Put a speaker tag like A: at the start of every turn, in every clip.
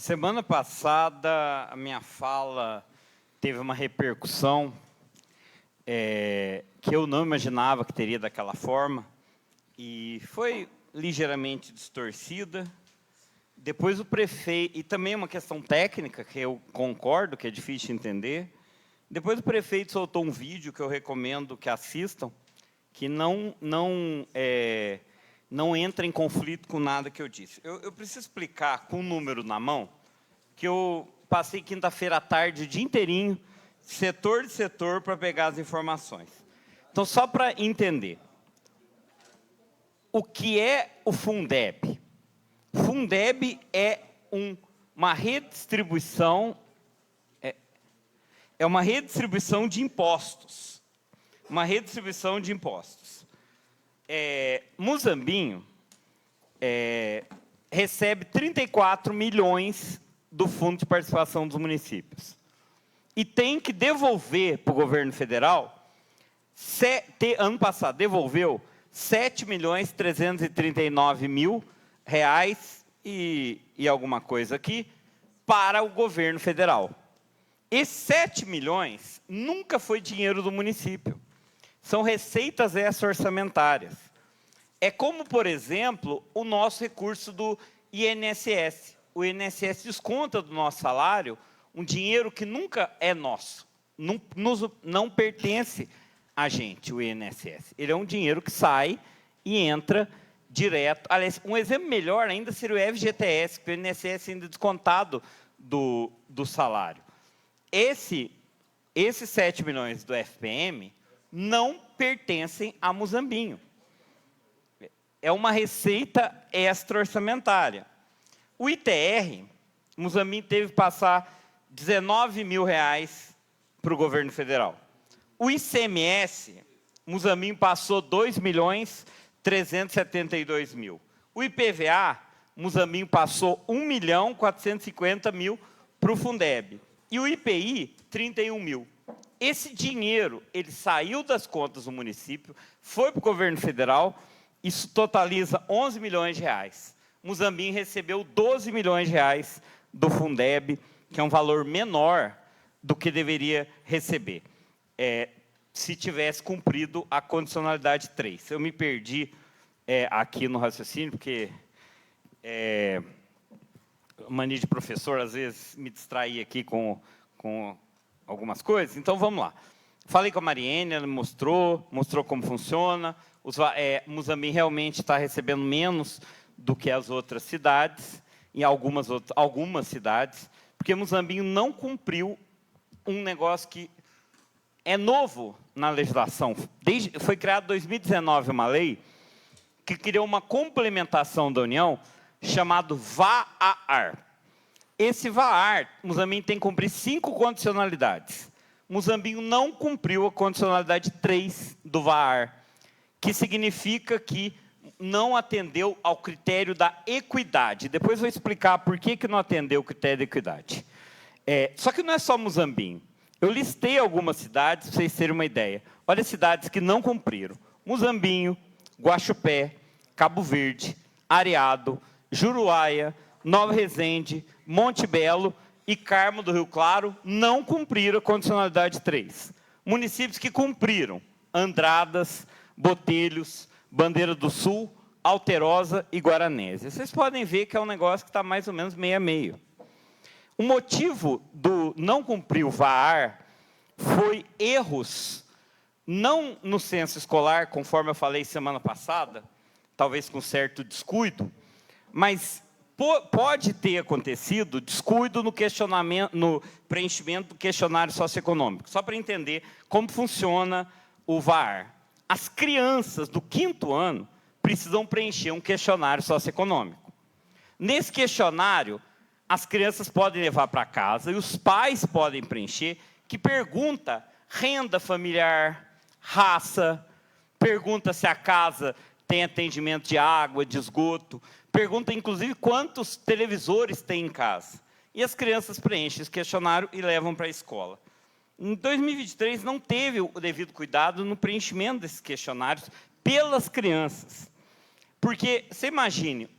A: Semana passada, a minha fala teve uma repercussão que eu não imaginava que teria daquela forma, e foi ligeiramente distorcida. Depois o prefeito, e também uma questão técnica, que eu concordo, que é difícil de entender. Depois o prefeito soltou um vídeo que eu recomendo que assistam, que não entra em conflito com nada que eu disse. Eu preciso explicar com o número na mão, que eu passei quinta-feira à tarde o dia inteirinho, setor de setor, para pegar as informações. Então, só para entender, o que é o Fundeb? Fundeb é uma redistribuição, uma redistribuição de impostos. Uma redistribuição de impostos. Muzambinho recebe 34 milhões do Fundo de Participação dos Municípios. E tem que devolver para o governo federal, ano passado devolveu 7.339.000 reais e alguma coisa aqui para o governo federal. Esses 7 milhões nunca foi dinheiro do município. São receitas extra-orçamentárias. É como, por exemplo, o nosso recurso do INSS. O INSS desconta do nosso salário um dinheiro que nunca é nosso. Não pertence a gente, o INSS. Ele é um dinheiro que sai e entra direto. Aliás, um exemplo melhor ainda seria o FGTS, que o INSS ainda é descontado do salário. Esses 7 milhões do FPM não pertencem a Muzambinho. É uma receita extra-orçamentária. O ITR, Muzambinho teve que passar 19 mil reais para o governo federal. O ICMS, Muzambinho passou 2.372.000. O IPVA, Muzambinho passou 1.450.000 para o Fundeb. E o IPI, 31 mil. Esse dinheiro, ele saiu das contas do município, foi para o governo federal, isso totaliza 11 milhões de reais. Muzambinho recebeu 12 milhões de reais do Fundeb, que é um valor menor do que deveria receber, se tivesse cumprido a condicionalidade 3. Eu me perdi aqui no raciocínio, porque mania de professor, às vezes, me distrair aqui com algumas coisas. Então, vamos lá. Falei com a Mariene, ela mostrou como funciona. Muzambinho realmente está recebendo menos do que as outras cidades, em algumas cidades, porque Muzambinho não cumpriu um negócio que é novo na legislação. Foi criada em 2019 uma lei que criou uma complementação da União chamado VAAR. Esse VAAR, Muzambinho tem que cumprir 5 condicionalidades. Muzambinho não cumpriu a condicionalidade 3 do VAAR, que significa que não atendeu ao critério da equidade. Depois vou explicar por que não atendeu o critério da equidade. Só que não é só Muzambinho. Eu listei algumas cidades, para vocês terem uma ideia. Olha as cidades que não cumpriram. Muzambinho, Guaxupé, Cabo Verde, Areado, Juruáia, Nova Resende, Monte Belo e Carmo do Rio Claro não cumpriram a condicionalidade 3. Municípios que cumpriram: Andradas, Botelhos, Bandeira do Sul, Alterosa e Guaranésia. Vocês podem ver que é um negócio que está mais ou menos meio a meio. O motivo do não cumprir o VAAR foi erros, não no censo escolar, conforme eu falei semana passada, talvez com certo descuido, mas pode ter acontecido descuido no preenchimento do questionário socioeconômico. Só para entender como funciona o VAAR. As crianças do 5º ano precisam preencher um questionário socioeconômico. Nesse questionário, as crianças podem levar para casa e os pais podem preencher, que pergunta renda familiar, raça, pergunta se a casa tem atendimento de água, de esgoto, pergunta, inclusive, quantos televisores tem em casa. E as crianças preenchem esse questionário e levam para a escola. Em 2023, não teve o devido cuidado no preenchimento desses questionários pelas crianças. Porque, você imagine,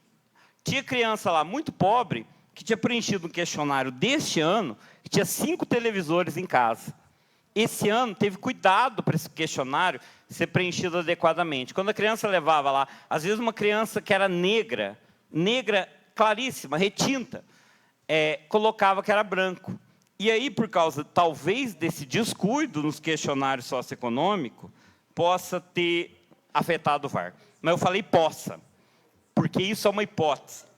A: tinha criança lá muito pobre, que que tinha preenchido um questionário deste ano, que tinha 5 televisores em casa. Esse ano, teve cuidado para esse questionário ser preenchido adequadamente. Quando a criança levava lá, às vezes uma criança que era negra claríssima, retinta, colocava que era branco. E aí, por causa, talvez, desse descuido nos questionários socioeconômicos, possa ter afetado o VAR. Mas eu falei possa, porque isso é uma hipótese.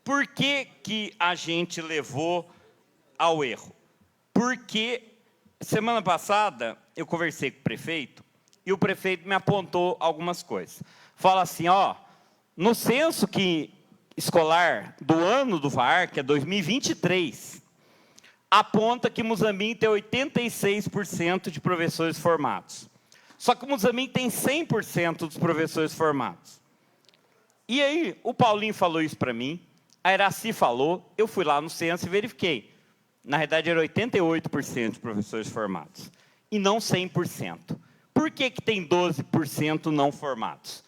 A: Por que que a gente levou ao erro? Porque semana passada eu conversei com o prefeito e o prefeito me apontou algumas coisas. Fala assim, ó, no censo escolar do ano do VAR, que é 2023, aponta que Muzambinho tem 86% de professores formados. Só que Muzambinho tem 100% dos professores formados. E aí, o Paulinho falou isso para mim, a Iraci falou, eu fui lá no censo e verifiquei. Na verdade, era 88% de professores formados, e não 100%. Por que que tem 12% não formados?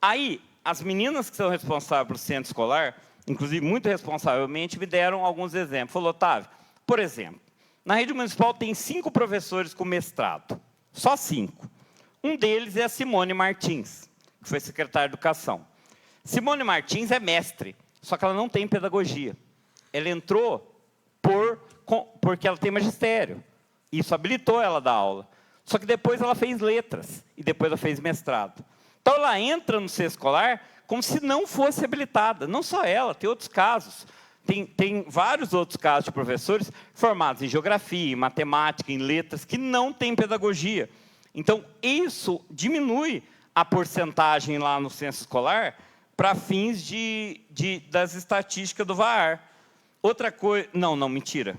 A: Aí, as meninas que são responsáveis pelo centro escolar, inclusive muito responsavelmente, me deram alguns exemplos. Falou, Otávio, por exemplo, na rede municipal tem 5 professores com mestrado, só 5. Um deles é a Simone Martins, que foi secretária de Educação. Simone Martins é mestre, só que ela não tem pedagogia. Ela entrou porque ela tem magistério. Isso habilitou ela a dar aula. Só que depois ela fez letras, e depois ela fez mestrado. Então, ela entra no centro escolar como se não fosse habilitada. Não só ela, tem outros casos. Tem vários outros casos de professores formados em geografia, em matemática, em letras, que não têm pedagogia. Então, isso diminui a porcentagem lá no censo escolar para fins das estatísticas do VAR. Outra coisa... Não, mentira.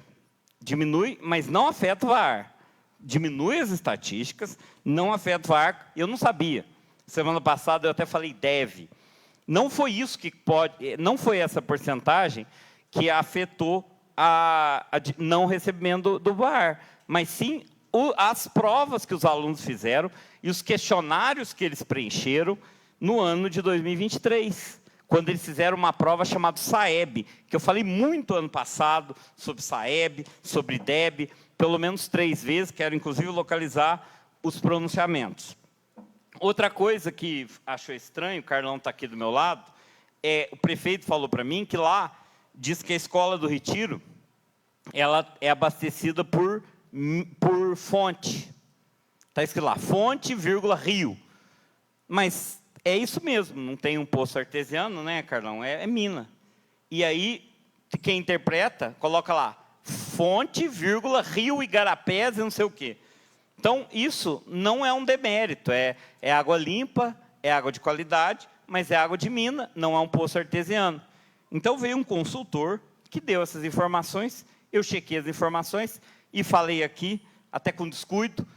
A: Diminui, mas não afeta o VAR. Diminui as estatísticas, não afeta o VAR. Eu não sabia. Semana passada eu até falei deve. Não foi isso que não foi essa porcentagem que afetou a não recebimento do VAR, mas sim as provas que os alunos fizeram e os questionários que eles preencheram no ano de 2023, quando eles fizeram uma prova chamada SAEB, que eu falei muito ano passado sobre SAEB, sobre DEB, pelo menos 3 vezes, quero inclusive localizar os pronunciamentos. Outra coisa que achou estranho, o Carlão está aqui do meu lado, o prefeito falou para mim que lá diz que a escola do Retiro ela é abastecida por fonte. Está escrito lá, fonte, vírgula, rio. Mas é isso mesmo, não tem um poço artesiano, né, Carlão? É mina. E aí, quem interpreta, coloca lá, fonte, vírgula, rio, igarapés e não sei o quê. Então, isso não é um demérito, é água limpa, é água de qualidade, mas é água de mina, não é um poço artesiano. Então, veio um consultor que deu essas informações, eu chequei as informações e falei aqui, até com descuido,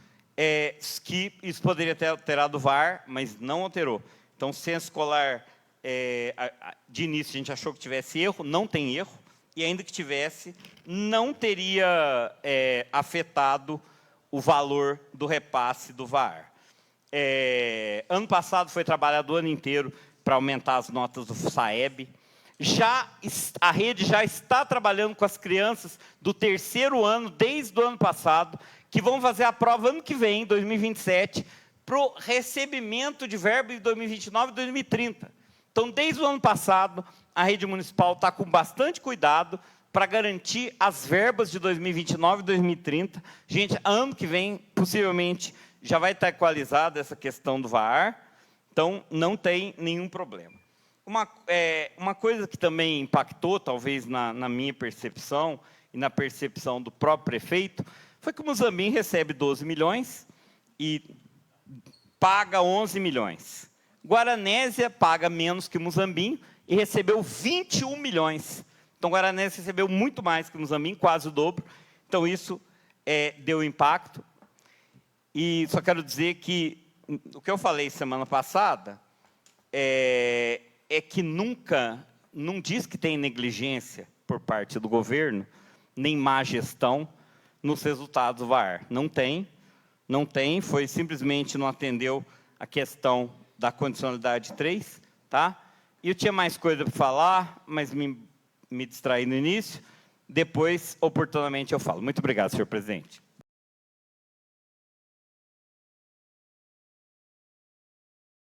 A: que isso poderia ter alterado o VAR, mas não alterou. Então, o censo escolar, de início, a gente achou que tivesse erro, não tem erro, e ainda que tivesse, não teria afetado o valor do repasse do VAR. Ano passado foi trabalhado o ano inteiro para aumentar as notas do SAEB. A rede já está trabalhando com as crianças do 3º ano, desde o ano passado, que vão fazer a prova ano que vem, 2027, para o recebimento de verba de 2029 e 2030. Então, desde o ano passado, a rede municipal está com bastante cuidado para garantir as verbas de 2029 e 2030. Gente, ano que vem, possivelmente, já vai estar equalizada essa questão do VAR, então não tem nenhum problema. Uma coisa que também impactou, talvez, na minha percepção e na percepção do próprio prefeito, foi que o Muzambinho recebe 12 milhões e paga 11 milhões. Guaranésia paga menos que Muzambinho e recebeu 21 milhões. Então, Guaranésia recebeu muito mais que Muzambinho, quase o dobro. Então, isso deu impacto. E só quero dizer que o que eu falei semana passada é que não diz que tem negligência por parte do governo, nem má gestão nos resultados do VAR. Não tem, foi simplesmente não atendeu a questão da condicionalidade 3, tá? E eu tinha mais coisa para falar, mas me distraí no início, depois, oportunamente, eu falo. Muito obrigado, senhor presidente.